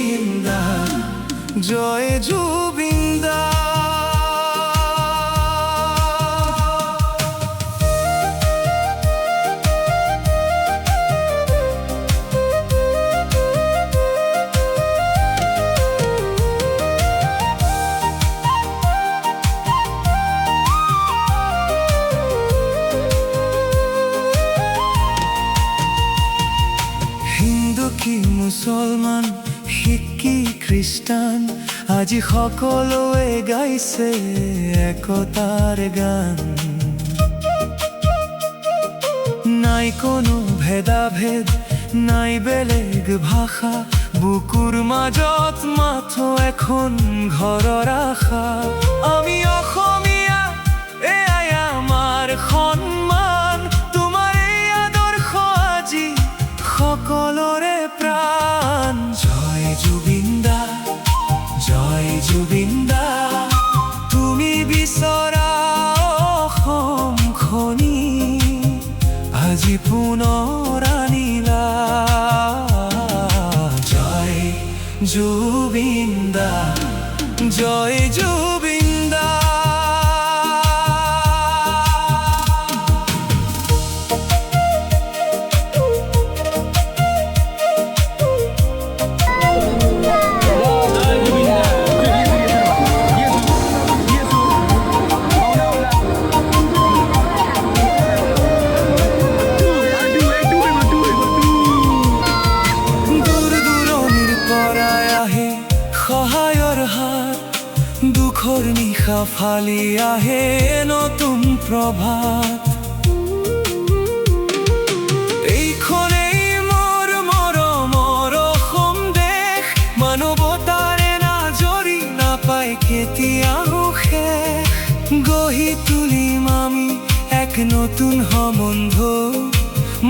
জুবিন দা, জয় জুবিন দা। হিন্দু কি মুছলমান, শিখ কি খ্ৰীষ্টান, আজি সকলোৱে গাইছে একতাৰ গান। নাই কোনো ভেদাভেদ, নাই বেলেগ ভাষা, বুকুৰ মাজত মাথো এখন ঘৰৰ আশা। আমি অসমীয়া, এয়াই আমাৰ সন্মান, তোমাৰ এই আদৰ্শ আজি সকলোৰে প্ৰাণ। জয় জুবিন দা, জয় জুবিন দা, তুমি বিচৰা অসমখনি আজি পুনৰ আনিলা। জয় জুবিন দা, জয় জুবিন দা। সহায়ৰ হাত, দুখৰ নিশা ফালি আহে নতুন প্ৰভাত। এইখনেই মোৰ মৰমৰ অসম দেশ, মানৱতাৰে নাজৰি নাপায় কেতিয়াও শেষ। গঢ়ি তুলিম আমি এক নতুন সম্বন্ধ,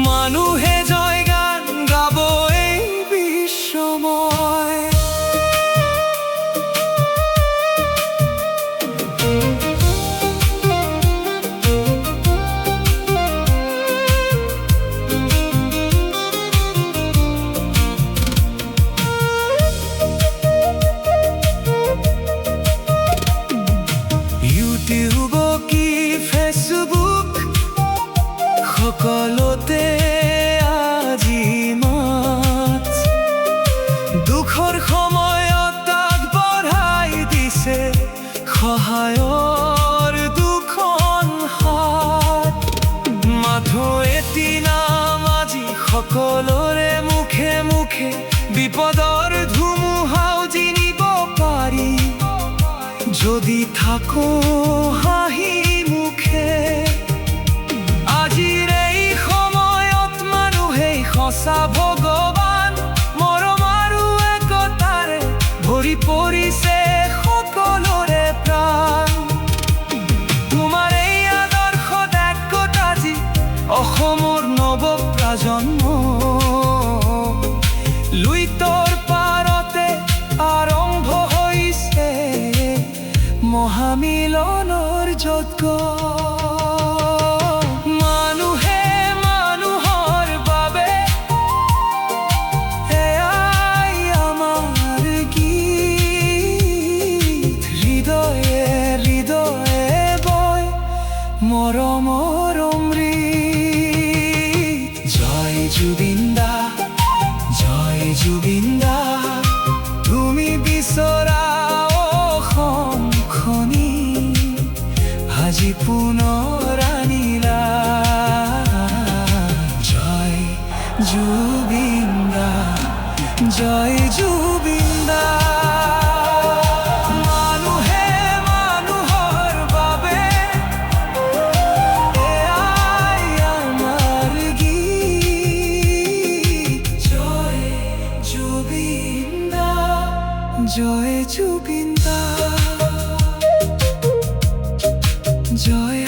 মানুহে জয় গান গাব এই বিশ্বময়। ইউটিউব কি ফেচবুক, সকলোতে আজি মাত। দুখৰ সময়ত আগবঢ়াই দিছে সহায়ৰ দুখন হাত। মাথো এটি নাম আজি সকলোৰে মুখে মুখে, বিপদৰ ধুমুহাও জিনিব পাৰি যদি থাকো হাঁহি মুখে। আজিৰ এই সময়ত মানুহেই সঁচা ভগৱান, মৰম আৰু একতাৰে ভৰি পৰিছে সকলোৰে প্ৰাণ। তোমাৰ এই আদৰ্শত একগোট আজি অসমৰ নৱ প্ৰজন্ম, লুইতৰ পাৰতে আৰম্ভ হৈছে মহামিলনৰ যজ্ঞ। মানুহে মানুহৰ বাবে, এয়াই আমাৰ গীত। হৃদয়ে হৃদয়ে বয় মৰমৰ অমৃত। জয় জুবিন দা, জয় জুবিন দা, তুমি বিচৰা অসমখনি আজি পুনৰ আনিলা। জয় জুবিন দা, জয় জুবিন দা। মানুহে মানুহৰ বাবে, এয়াই আমাৰ গীত। জয় জুবিন দা, জয় জুবিন দা, জয়